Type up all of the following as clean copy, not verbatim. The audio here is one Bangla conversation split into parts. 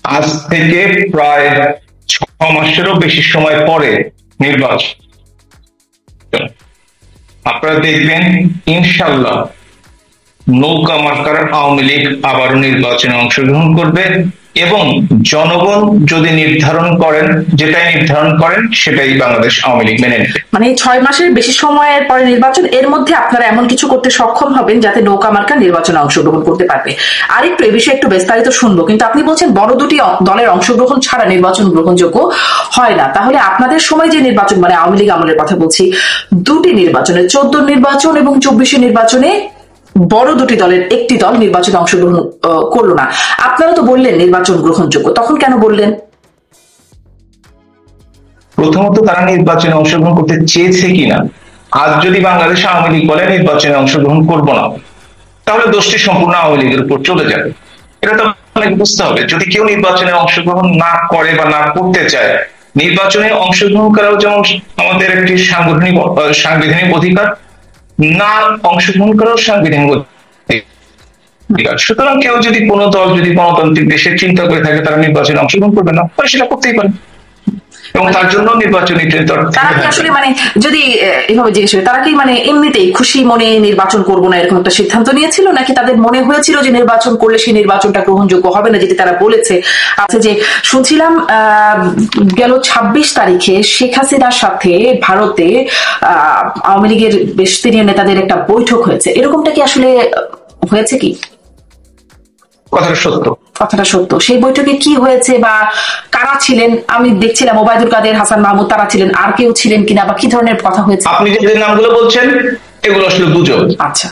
আজ থেকে প্রায় 6 মাসেরও বেশি সময় পরে নির্বাচন। আপনারা দেখবেন ইনশাল্লাহ নৌকা মার্কার আওয়ামী লীগ আবারও নির্বাচনে অংশগ্রহণ করবে এবং জনগণ যদি নির্ধারণ করেন, যেটাই নির্ধারণ করেন সেটাই বাংলাদেশ আওয়ামী লীগ মেনে নেবে। মানে 6 মাসের বেশি সময়ের পরে নির্বাচন, এর মধ্যে আপনারা এমন কিছু করতে সক্ষম হবেন যাতে নৌকা মার্কা নির্বাচনে অংশগ্রহণ করতে পারবে। আর একটু এ বিষয়ে একটু বিস্তারিত শুনবো, কিন্তু আপনি বলছেন বড় দুটি দলের অংশগ্রহণ ছাড়া নির্বাচন গ্রহণযোগ্য হয় না। তাহলে আপনাদের সময় যে নির্বাচন, মানে আওয়ামী লীগ আমলের কথা বলছি, দুটি নির্বাচনে 14 নির্বাচন এবং 24 নির্বাচনে বড় দুটি দলের একটি দল নির্বাচনে অংশগ্রহণ করলো না। আপনারা তো বললেন নির্বাচন গ্রহণযোগ্য, তখন কেন বললেন? প্রথমত তারা নির্বাচনে অংশগ্রহণ করতে চেয়েছে কিনা। আজ যদি বাংলাদেশ আওয়ামী লীগ বলে নির্বাচনে অংশগ্রহণ করব না, তাহলে দোষটি সম্পূর্ণ আওয়ামী লীগের উপর চলে যাবে। এটা তো অনেক বুঝতে হবে। যদি কেউ নির্বাচনে অংশগ্রহণ না করে বা না করতে চায়, নির্বাচনে অংশগ্রহণ করাও যেমন আমাদের একটি সাংবিধানিক অধিকার, না অংশগ্রহণ করাও সাংবিধানিক অধিকার। সুতরাং কেউ যদি কোনো দল যদি গণতান্ত্রিক দেশের চিন্তা করে থাকে তারা নির্বাচনে অংশগ্রহণ করবে না, তাহলে সেটা করতেই পারে এবং তার জন্য নির্বাচনী তারা কি আসলে মানে যদি এভাবে জিজ্ঞেস করি, তারা কি মানে এমনিতেই খুশি মনে নির্বাচন করবো না এরকম একটা সিদ্ধান্ত নিয়েছিল, নাকি তাদের মনে হয়েছিল যে নির্বাচন করলে সেই নির্বাচনটা গ্রহণযোগ্য হবে না, যেটি তারা বলেছে? আছে যে শুনছিলাম গেল 26 তারিখে শেখ হাসিনার সাথে ভারতে আওয়ামী লীগের বেশ সিনিয়র নেতাদের একটা বৈঠক হয়েছে, এরকমটা কি আসলে হয়েছে কি? কথাটা সত্য। সেই বৈঠকে কি হয়েছে বা কারা ছিলেন? আমি দেখছিলাম ওবায়দুল কাদের, হাসান মাহমুদ, তারা ছিলেন। আর কেউ ছিলেন কিনা বা কি ধরনের কথা হয়েছে? আপনি যে নামগুলো বলছেন এগুলো আসলে গুজব। আচ্ছা,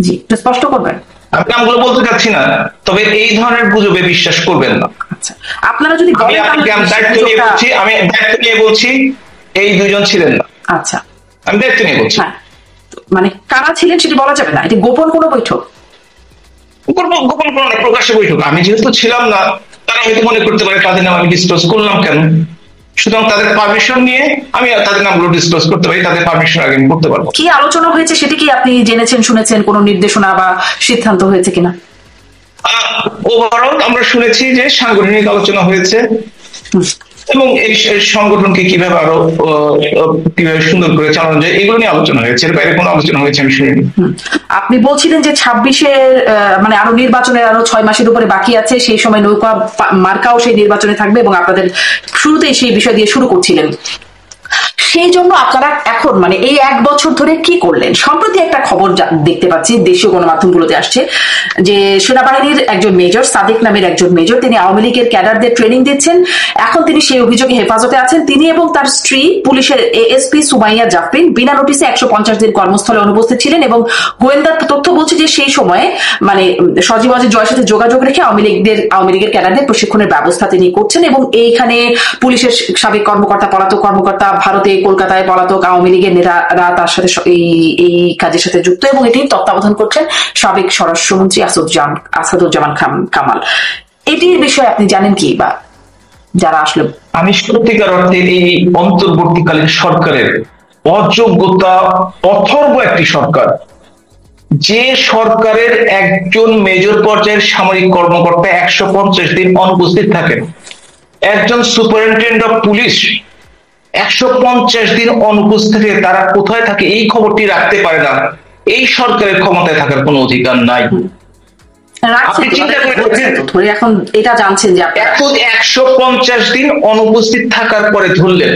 জি, স্পষ্ট করবেন। আমি নামগুলো বলতে চাচ্ছি না, তবে এই ধরনের গুজবে বিশ্বাস করবেন না। আচ্ছা, আপনারা যদি আমি দায়িত্ব নিয়ে বলছি এই দুজন ছিলেন না। আচ্ছা, আমি দায়িত্ব নিয়ে বলছি। মানে কারা ছিলেন সেটি বলা যাবে না, এটি গোপন কোনো বৈঠক? গোপন কোনো প্রকাশ্যে বৈঠক। আমি যেহেতু ছিলাম না, তারা হয়তো মনে করতে পারে তাদের নাম আমি ডিসক্লোজ করলাম কেন। সুতরাং তাদের পারমিশন নিয়ে আমি তাদের নামগুলো ডিসক্লোজ করতে পারি, তাদের পারমিশন আগে করতে পারবো। কি আলোচনা হয়েছে সেটি কি আপনি জেনেছেন, শুনেছেন? কোনো নির্দেশনা বা সিদ্ধান্ত হয়েছে কিনা? ওভারঅল আমরা শুনেছি যে সাংগঠনিক আলোচনা হয়েছে এবং এই সংগঠনকে কিভাবে আরো কিভাবে সুন্দর করে চালানো যায় এগুলো নিয়ে আলোচনা হয়েছে। এর বাইরে কোনো আলোচনা হয়েছে আমি শুনিনি। আপনি বলছিলেন যে 26-এর মানে আরো নির্বাচনের আরো 6 মাসের উপরে বাকি আছে, সেই সময় নৌকা মার্কাও সেই নির্বাচনে থাকবে এবং আপনাদের শুরুতেই সেই বিষয় দিয়ে শুরু করছিলেন। সেই জন্য আপনারা এখন মানে এই 1 বছর ধরে কি করলেন? সম্প্রতি একটা খবর দেখতে পাচ্ছি, দেশীয় গণমাধ্যমগুলোতে আসছে যে সেনাবাহিনীর একজন মেজর, সাদিক নামের একজন মেজর, তিনি আওয়ামী লীগের ক্যাডারদের ট্রেনিং দিচ্ছেন। এখন তিনি সেই অভিযোগে হেফাজতে আছেন। তিনি এবং তার স্ত্রী পুলিশের এএসপি সুমাইয়া জাফরিন বিনা নোটিসে 150 দিন কর্মস্থলে অনুপস্থিত ছিলেন এবং গোয়েন্দা তথ্য বলছে যে সেই সময়ে মানে সজীব ওয়াজেদ জয়ের সাথে যোগাযোগ রেখে আওয়ামী লীগের ক্যাডারদের প্রশিক্ষণের ব্যবস্থা তিনি করছেন এবং এইখানে পুলিশের সাবেক কর্মকর্তা, পলাতক কর্মকর্তা, ভারতে কলকাতায় পলাতক আওয়ামী লীগের নেতারা তার সাথে এই কাজের সাথে যুক্ত এবং এটি তত্ত্বাবধান করছেন সাবেক স্বরাষ্ট্রমন্ত্রী আসাদুজ্জামান কামাল। এটির বিষয়ে আপনি জানেন কি, বা যারা আসলে? আমি সত্যিকার অর্থে এই অন্তর্বর্তীকালীন সরকারের অযোগ্যতা অথর্ব একটি সরকার, যে সরকারের একজন মেজর পর্যায়ের সামরিক কর্মকর্তা 150 দিন অনুপস্থিত থাকেন, একজন সুপারিনটেন্ডেন্ট অফ পুলিশ 150 দিন অনুপস্থিত, তারা কোথায় থাকে এই খবরটি রাখতে পারে না। এই সরকারের ক্ষমতায় থাকার কোনো অধিকার নাই। আপনি চিন্তা করে এখন এটা জানছেন যে 150 দিন অনুপস্থিত থাকার পরে ধরলেন।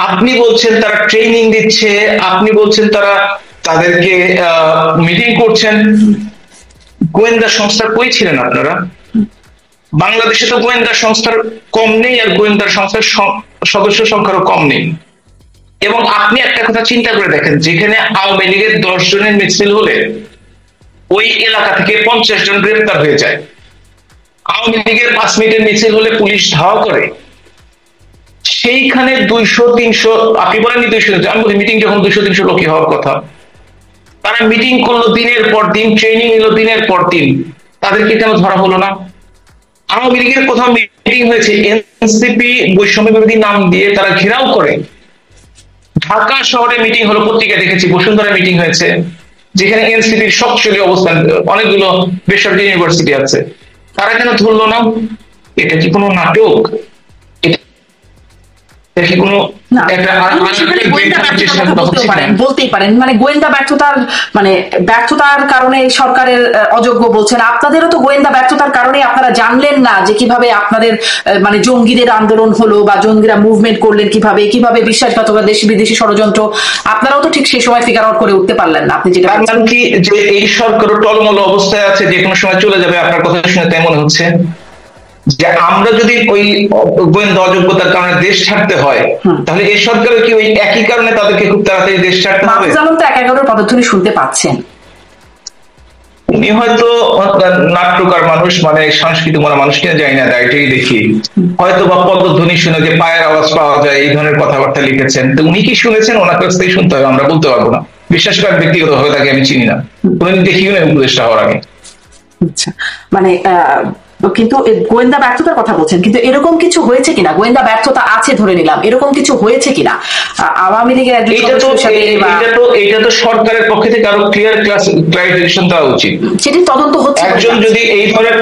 আপনি বলছেন তারা ট্রেনিং দিচ্ছে, আপনি বলছেন তারা তাদেরকে মিটিং করছেন। গোয়েন্দা সংস্থার কই ছিলেন আপনারা? বাংলাদেশে তো গোয়েন্দা সংস্থার কম নেই, আর গোয়েন্দা সংস্থার সদস্য সংখ্যারও কম নেই। এবং আপনি একটা কথা চিন্তা করে দেখেন, যেখানে আওয়ামী লীগের 10 জনের মিছিল হলে ওই এলাকা থেকে 50 জন গ্রেফতার হয়ে যায়। আওয়ামী লীগের 5 মিনিটের মিছিল হলে পুলিশ ধাওয়া করে, সেইখানে 200-300, আপনি বলেননি 200, আমি বলি মিটিং যখন 200-300 লোকই হওয়ার কথা, তারা মিটিং করলো দিনের পর দিন, ট্রেনিং নিল দিনের পর দিন, তাদেরকে কেন ধরা হলো না? আওয়ামী লীগের কোথাও মিটিং হয়েছে, এনসিপি বৈষম্য বিরোধী নাম দিয়ে তারা ঘেরাও করে। ঢাকা শহরে মিটিং হলো, পত্রিকা দেখেছি, বসুন্ধরা মিটিং হয়েছে, যেখানে এনসিপির শক্তিশালী অবস্থান, অনেকগুলো বেসরকারি ইউনিভার্সিটি আছে, তারা কেন ধরলো না? এটা কি কোনো নাটক? এটা কি কোনো না, সেখানে গোয়েন্দা ব্যর্থতার কথা বলতেই পারেন, মানে গোয়েন্দা ব্যর্থতার মানে ব্যর্থতার কারণে সরকারের অযোগ্য বলছেন। আপনাদেরও তো গোয়েন্দা ব্যর্থতার কারণে আপনারা জানলেন না যে কিভাবে আপনাদের মানে জঙ্গিদের আন্দোলন হলো বা জঙ্গিরা মুভমেন্ট করলেন কিভাবে কিভাবে বিশ্বাসঘাতকতা দেশি বিদেশি ষড়যন্ত্র, আপনারাও তো ঠিক সেই সময় ফিগার আউট করে উঠতে পারলেন না। আপনি যেটা মানে কি যে এই সরকারও টলমল অবস্থায় আছে, যে কোনো সময় চলে যাবে? আপনার কথা শুনে তাই মনে হচ্ছে যে আমরা যদি ওই গোয়েন্দা অযোগ্যতার কারণে দেশ ছাড়তে হয়, তাহলে এই সরকারের কি ওই একই কারণে তাদেরকে খুব তাড়াতাড়ি দেশ ছাড়তে হবে? যেমন তো 11 পদধ্বনি শুনতে পাচ্ছেন। উনি হয়তো নাট্যকার মানুষ, মানে সাংস্কৃতিক মনা মানুষ কিনা জানি না, এটাই দেখি হয়তো বা পদধ্বনি শুনে যে পায়ের আওয়াজ পাওয়া যায় এই ধরনের কথাবার্তা লিখেছেন। তো উনি কি শুনেছেন? ওনার কাছ থেকে শুনতে হবে, আমরা বলতে পারবো না। বিশেষ করে ব্যক্তিগত ভাবে তাকে আমি চিনি না, উনি দেখিও না উপদেষ্টা হওয়ার আগে। আচ্ছা, মানে কিন্তু গোয়েন্দা ব্যর্থতার কথা বলছেন, কিন্তু এরকম কিছু হয়েছে কিনা? গোয়েন্দা ব্যর্থতা আছে ধরে নিলাম, এরকম কিছু হয়েছে কিনা আওয়ামী লীগের একজন এটা তো সরকারের পক্ষ থেকে আরো ক্লিয়ার ক্লারিফিকেশন দেওয়া উচিত। সেটি তদন্ত হচ্ছে। একজন যদি এই ধরনের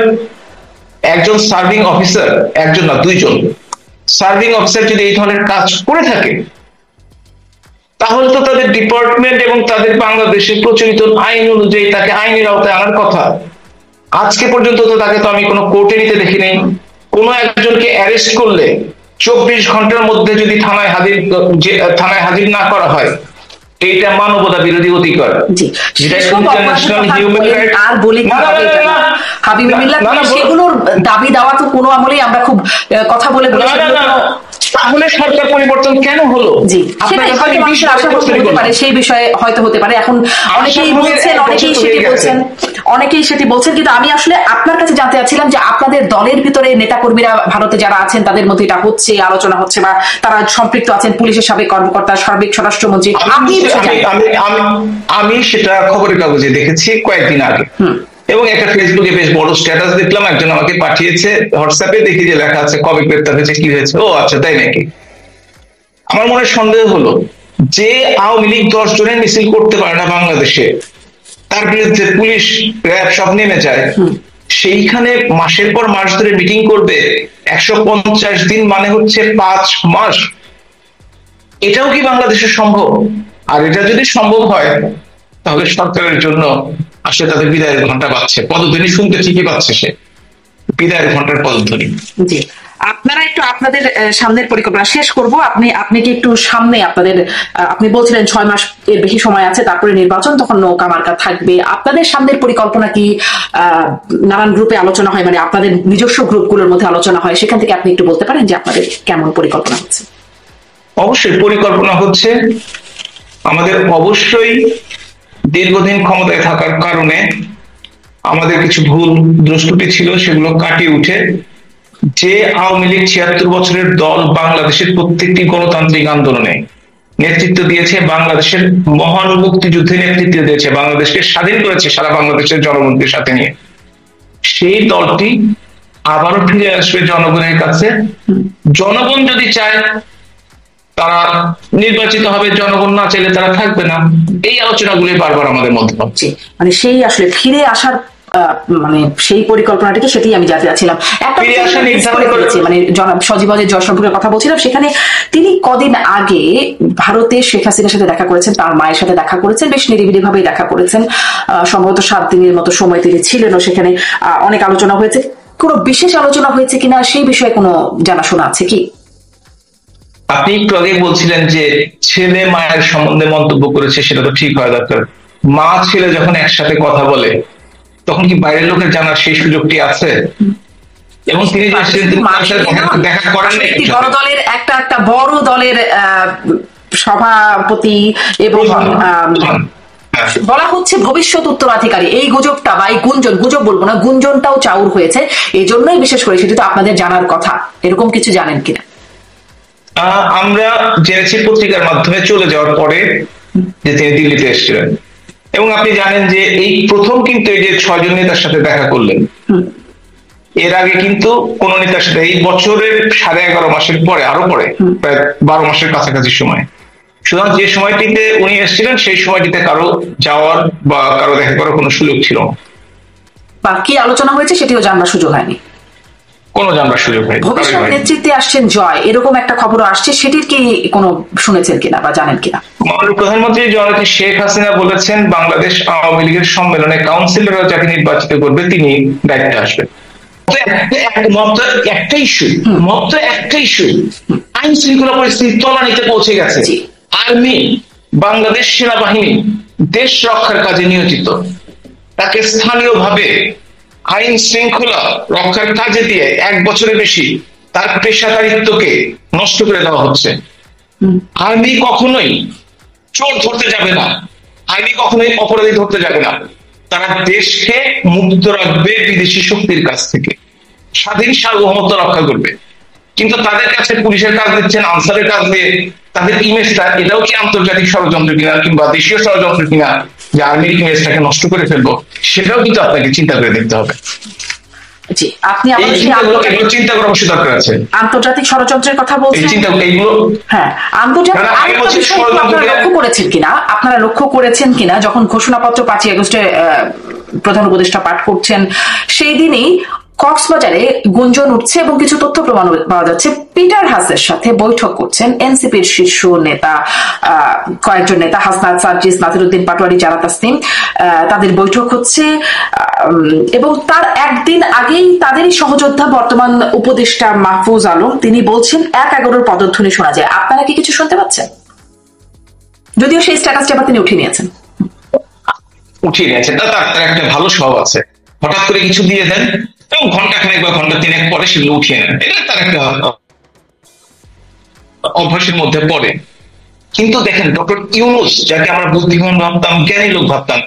একজন সার্ভিং অফিসার, একজন না দুইজন সার্ভিং অফিসার যদি এই ধরনের কাজ করে থাকে, তাহলে তো তাদের ডিপার্টমেন্ট এবং তাদের বাংলাদেশের প্রচলিত আইন অনুযায়ী তাকে আইনের আওতায় আনার কথা। আজকে পর্যন্ত তো তাকে তো আমি কোনো কোর্টে নিতে দেখি নাই। কোনো একজনকে অ্যারেস্ট করলে 24 ঘন্টার মধ্যে যদি থানায় হাজির না করা হয়, এইটা মানবতা বিরোধী অধিকার। আর বলি সেগুলোর দাবি দেওয়া তো কোনো আমলেই আমরা খুব কথা বলে তাহলে সরকার পরিবর্তন কেন হলো? জি, সেই বিষয়ে হয়তো হতে পারে। এখন অনেকেই সেটি বলছেন, কিন্তু আমি আসলে আপনার কাছে জানতে চাচ্ছিলাম যে আপনাদের দলের ভিতরে নেতাকর্মীরা ভারতে যারা আছেন তাদের মধ্যে এটা হচ্ছে, আলোচনা হচ্ছে বা তারা সম্পৃক্ত আছেন, পুলিশের সাবেক কর্মকর্তা, সাবেক স্বরাষ্ট্রমন্ত্রী, আমি সেটা খবরের কাগজে দেখেছি কয়েকদিন আগে, এবং একটা ফেসবুকে বেশ বড় স্ট্যাটাস দেখলাম, একজন আমাকে পাঠিয়েছে হোয়াটসঅ্যাপে, দেখি যে লেখা আছে কবে গ্রেপ্তার হয়েছে, কি হয়েছে। ও আচ্ছা, তাই নাকি? আমার মনে সন্দেহ হলো যে আওয়ামী লীগ 10 জনের মিছিল করতে পারে না বাংলাদেশে, তার বিরুদ্ধে পুলিশ র্যাব সব নেমে যায়, সেইখানে মাসের পর মাস ধরে মিটিং করবে 150 দিন, মানে হচ্ছে 5 মাস। এটাও কি বাংলাদেশে সম্ভব? আর এটা যদি সম্ভব হয়, তাহলে সরকারের জন্য আসলে তাদের বিদায়ের ঘন্টা বাজছে। পদধ্বনি শুনতে ঠিকই পাচ্ছে সে, বিদায়ের ঘন্টার পদধ্বনি। জি, আপনারা একটু আপনাদের সামনের পরিকল্পনা শেষ করব। আপনি কি একটু সামনে আপনি বলছিলেন 6 মাস এর বেশি সময় আছে, তারপরে নির্বাচন, তখন নৌকা মার্কা থাকবে। আপনাদের সামনের পরিকল্পনা কি? নানান গ্রুপে আলোচনা হয়, মানে আপনাদের নিজস্ব গ্রুপগুলোর মধ্যে আলোচনা হয়, সেখান থেকে আপনি একটু বলতে পারেন যে আপনাদের কেমন পরিকল্পনা হচ্ছে? অবশ্যই পরিকল্পনা হচ্ছে। আমাদের অবশ্যই দীর্ঘদিন ক্ষমতায় থাকার কারণে আমাদের কিছু ভুল দ্রষ্টুটি ছিল, সেগুলো কাটিয়ে উঠে যে আওয়ামী লীগ 76 বছরের দল বাংলাদেশের প্রত্যেকটি গণতান্ত্রিক আন্দোলনে নেতৃত্ব দিয়েছে, বাংলাদেশের মহান মুক্তিযুদ্ধে নেতৃত্ব দিয়েছে, বাংলাদেশকে স্বাধীন করেছে সারা বাংলাদেশের জনগণকে সাথে নিয়ে, সেই দলটি আবারও ফিরে আসবে জনগণের কাছে। জনগণ যদি চায় তারা নির্বাচিত হবে, জনগণ না চাইলে তারা থাকবে না। এই আলোচনাগুলি বারবার আমাদের মধ্যে হচ্ছে, মানে সেই আসলে ফিরে আসার মানে সেই পরিকল্পনাটিকে, সেটাই আমি জানতে চাচ্ছিলাম। মানে জনাব সজীব জয়শঙ্করের কথা বলছিলাম, সেখানে তিনি কদিন আগে ভারতে শেখ হাসিনার সাথে দেখা করেছেন, তার মায়ের সাথে দেখা করেছেন, বেশ নিরিবিলি ভাবেই দেখা করেছেন। সম্ভবত 7 দিনের মতো সময় তিনি ছিলেন। সেখানে অনেক আলোচনা হয়েছে। কোনো বিশেষ আলোচনা হয়েছে কিনা সেই বিষয়ে কোনো জানাশোনা আছে কি? আপনি একটু আগে বলছিলেন যে ছেলে মায়ের সম্বন্ধে মন্তব্য করেছে, সেটা তো ঠিক হওয়া দরকার। মা ছেলে যখন একসাথে কথা বলে, তখন কি বাইরের লোকের জানার সেই সুযোগটি আছে? এবং তিনি দেখা করেন বড় দলের একটা বড় দলের সভাপতি এবং বলা হচ্ছে ভবিষ্যৎ উত্তরাধিকারী, এই গুজবটা বা এই গুজব বলবো না, গুঞ্জনটাও চাউর হয়েছে। এই জন্যই বিশেষ করে সেটি তো আপনাদের জানার কথা, এরকম কিছু জানেন কিনা? আমরা জেনেছি পত্রিকার মাধ্যমে চলে যাওয়ার পরে যে তিনি দিল্লিতে এসেছিলেন, এবং আপনি জানেন যে এই প্রথম কিন্তু এই যে 6 জন নেতার সাথে দেখা করলেন। এর আগে কিন্তু কোন নেতার সাথে এই বছরের 11.5 মাসের পরে, আরো পরে প্রায় 12 মাসের কাছাকাছি সময়, সুতরাং যে সময়টিতে উনি এসেছিলেন সেই সময়টিতে কারো যাওয়ার বা কারো দেখা করার কোনো সুযোগ ছিল না। বা কি আলোচনা হয়েছে সেটিও জানবার সুযোগ হয়নি, কোনো জানবার সুযোগ হয়নি। ভবিষ্যৎ নেতৃত্বে আসছেন জয়, এরকম একটা খবরও আসছে, সেটির কি কোনো শুনেছেন কিনা বা জানেন কিনা? মাননীয় প্রধানমন্ত্রী জননেত্রী শেখ হাসিনা বলেছেন বাংলাদেশ আওয়ামী লীগের সম্মেলনে কাউন্সিলররা যাকে নির্বাচিত করবে তিনি দায়িত্বে আসবেন। মাত্র একটা ইস্যু আইন শৃঙ্খলা পরিস্থিতি তলানিতে পৌঁছে গেছে। আর্মি, বাংলাদেশ সেনাবাহিনী দেশ রক্ষার কাজে নিয়োজিত, তাকে স্থানীয়ভাবে আইন শৃঙ্খলা রক্ষার কাজে দিয়ে 1 বছরের বেশি তার পেশাদারিত্বকে নষ্ট করে দেওয়া হচ্ছে। আর্মি কখনোই চোর ধরতে যাবে না, আর্মি কখনোই অপরাধী ধরতে যাবে না, তারা দেশকে মুক্ত রাখবে বিদেশি শক্তির কাছ থেকে, স্বাধীন সার্বভৌমত্ব রক্ষা করবে। কিন্তু তাদের কাছে পুলিশের কাজ দিচ্ছেন, আনসারের কাজ দিয়ে তাদের ইমেজটা, এটাও কি আন্তর্জাতিক ষড়যন্ত্র কিনা কিংবা দেশীয় ষড়যন্ত্র কিনা যে আর্মির ইমেজটাকে নষ্ট করে ফেলবো, সেটাও কিন্তু আপনাকে চিন্তা করে দেখতে হবে। আপনি চিন্তা করার অবশ্যই দরকার আছে। আন্তর্জাতিক ষড়যন্ত্রের কথা বলছেন, হ্যাঁ, আন্তর্জাতিক লক্ষ্য করেছেন কিনা, আপনারা লক্ষ্য করেছেন কিনা যখন ঘোষণাপত্র 5ই আগস্টে প্রধান উপদেষ্টা পাঠ করছেন, সেই দিনই কক্সবাজারে গুঞ্জন উঠছে এবং কিছু তথ্য প্রমাণ পাওয়া যাচ্ছে পিটার হাসের সাথে বৈঠক করছেন এনসিপির শীর্ষ নেতা, কয়েকজন নেতা, হাসনাত, সার্জিস, নাসিরউদ্দিন পাটোয়ারি, জারা তাসনিম, তাদের বৈঠক হচ্ছে। এবং তার একদিন আগেই তাদেরই সহযোদ্ধা বর্তমান উপদেষ্টা মাহফুজ আলম তিনি বলছেন 1-11 পদধ্বনি শোনা যায়। আপনারা কি কিছু শুনতে পাচ্ছেন? যদিও সেই স্ট্যাটাসটা আবার তিনি উঠিয়ে নিয়েছেন। তার একটা ভালো স্বভাব আছে, হঠাৎ করে কিছু দিয়ে দেন এবং ঘন্টাখানেক বা ঘন্টা 3 পরে সেগুলো উঠিয়ে নেন, এটা তার একটা অভ্যাসের মধ্যে পড়ে। কিন্তু দেখেন ডক্টর ইউনূস, যাকে আমরা বুদ্ধিমান ভাবতাম, জ্ঞানী লোক ভাবতাম,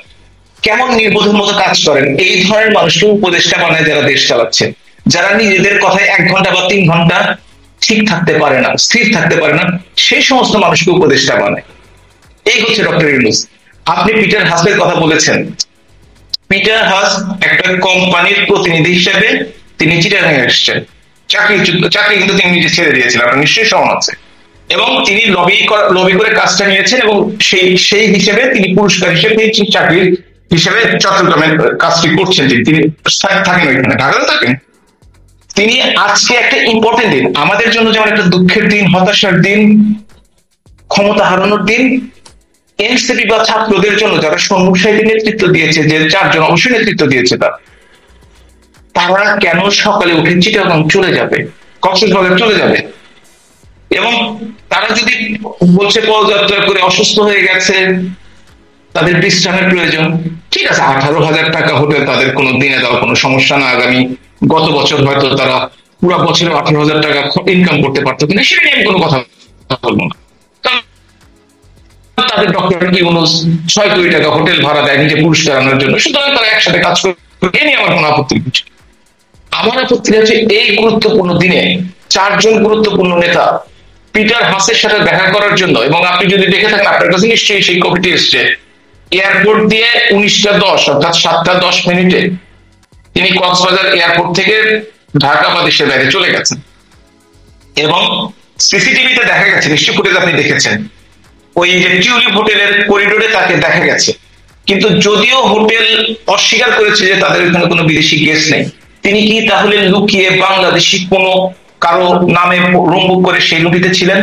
কেমন নির্বোধের মতো কাজ করেন। এই ধরনের মানুষকে উপদেষ্টা বানায় যারা দেশ চালাচ্ছে, যারা নিজেদের কথায় 1 ঘন্টা বা 3 ঘন্টা ঠিক থাকতে পারে না, স্থির থাকতে পারে না, সেই সমস্ত মানুষকে উপদেষ্টা বানায়। এই হচ্ছে ডক্টর ইউনূস। আপনি পিটার হাসের কথা বলেছেন, পিটার হাস একটা কোম্পানির প্রতিনিধি হিসেবে তিনি চিটাগাং এসেছেন, চাকরি কিন্তু তিনি নিজে ছেড়ে দিয়েছিলেন, আপনার নিশ্চয়ই স্মরণ আছে। এবং তিনি লবি করে কাজটা নিয়েছেন এবং সেই হিসেবে তিনি পুরস্কার হিসেবে চাকরির হিসেবে চট্টগ্রামের কাজটি করছেন। তিনি থাকেন ওইখানে, ঢাকাতে থাকেন। তিনি আজকে একটা ইম্পর্টেন্ট দিন আমাদের জন্য, যেমন একটা দুঃখের দিন, হতাশার দিন, ক্ষমতা হারানোর দিন, এনসিপি বা ছাত্রদের জন্য যারা সম্মুখ সাহিত্যে নেতৃত্ব দিয়েছে, যে 4 জন অবশ্যই নেতৃত্ব দিয়েছে, তারা কেন সকালে উঠে চিটাগাং চলে যাবে, কক্সবাজার চলে যাবে? এবং তারা যদি বলছে পদযাত্রা করে অসুস্থ হয়ে গেছে, তাদের বিশ্রামের প্রয়োজন, ঠিক আছে, 18,000 টাকা হোটেল তাদের কোনো দিনে দেওয়া কোনো সমস্যা না। গত বছর হয়তো তারা পুরো বছরে 18,000 টাকা ইনকাম করতে পারতো কিনা সেটা নিয়ে আমি কোনো কথা বলবো না। তাদের ডক্টর ইউনূস 6 কোটি টাকা হোটেল ভাড়া দেয় নিজে পুরস্কার আনার জন্য, সুতরাং তারা একসাথে কাজ করে, এ নিয়ে আমার কোনো আপত্তি নেই। আমার আপত্তি হচ্ছে এই গুরুত্বপূর্ণ দিনে 4 জন গুরুত্বপূর্ণ নেতা পিটার হাসের সাথে দেখা করার জন্য, এবং আপনি যদি দেখে থাকেন আপনার কাছে নিশ্চয়ই সেই কপিটি এসছে, এয়ারপোর্ট দিয়ে 19:10 অর্থাৎ 7:10 তিনি কক্সবাজার এয়ারপোর্ট থেকে ঢাকা বা দেশের বাইরে চলে গেছেন। এবং সিসিটিভিতে দেখা গেছে, নিশ্চয়ই ফুটেজ আপনি দেখেছেন, ওই যে টিউলিপ হোটেলের করিডোরে তাকে দেখা গেছে। কিন্তু যদিও হোটেল অস্বীকার করেছে যে তাদের ওখানে কোনো বিদেশি গেস্ট নেই, তিনি কি তাহলে লুকিয়ে বাংলাদেশি কোনো কারো নামে রুম বুক করে সেই লুটিতে ছিলেন?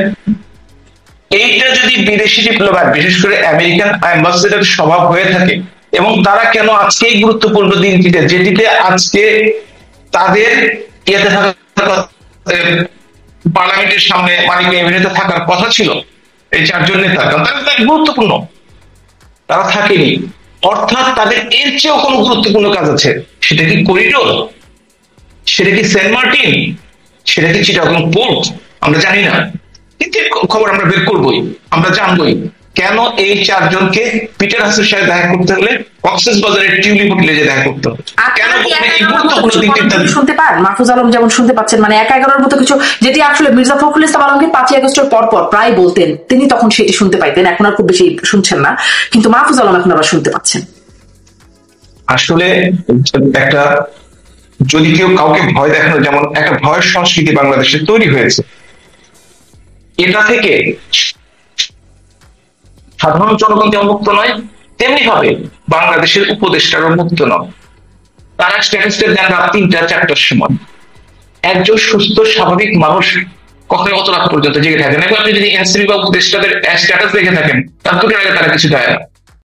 এইটা যদি বিদেশি ডিপ্লোম্যাট, বিশেষ করে আমেরিকান অ্যাম্বাসেডার স্বভাব হয়ে থাকে, এবং তারা কেন আজকে এই গুরুত্বপূর্ণ দিনটিতে, যেটিতে আজকে তাদের ইয়েতে থাকা পার্লামেন্টের সামনে মানিক এভিনিউতে থাকার কথা ছিল এই 4 জন নেতা, কারণ তারা গুরুত্বপূর্ণ, তারা থাকেনি। অর্থাৎ তাদের এর চেয়েও কোনো গুরুত্বপূর্ণ কাজ আছে। সেটা কি করিডোর, সেটা কি সেন্ট মার্টিন, সেটা কি চিটাগং পোর্ট, আমরা জানি না, কিন্তু খবর আমরা বের করবোই, আমরা জানবোই কেন এই 4 জনকে পিটার হাসের সাথে দেখা করতে হলে কক্সবাজারের টিউলিপ হোটেলে যে দেখা করতে হবে। কেন শুনতে পান মাহফুজ আলম যেমন শুনতে পাচ্ছেন, মানে 1-11 মতো কিছু, যেটি আসলে মির্জা ফখরুল ইসলাম আলমকে 5ই আগস্টের পর প্রায় বলতেন, তিনি তখন সেটি শুনতে পাইতেন, এখন আর খুব বেশি শুনছেন না, কিন্তু মাহফুজ আলম এখন আবার শুনতে পাচ্ছেন। আসলে একটা, যদি কেউ কাউকে ভয় দেখানো, যেমন একটা ভয়ের সংস্কৃতি বাংলাদেশে তৈরি হয়েছে, এটা থেকে সাধারণ জনগণ যেমন মুক্ত নয়, তেমনি ভাবে বাংলাদেশের উপদেষ্টারও মুক্ত নয়। তারা স্ট্যাটাসটা দেন রাত 3টা-4টার সময়। একজন সুস্থ স্বাভাবিক মানুষ কখনো অত রাত পর্যন্ত জেগে থাকে না। আপনি যদি এনসিপি বা উপদেষ্টাদের স্ট্যাটাস দেখে থাকেন, তার দুটোর আগে তারা কিছু দেয় না।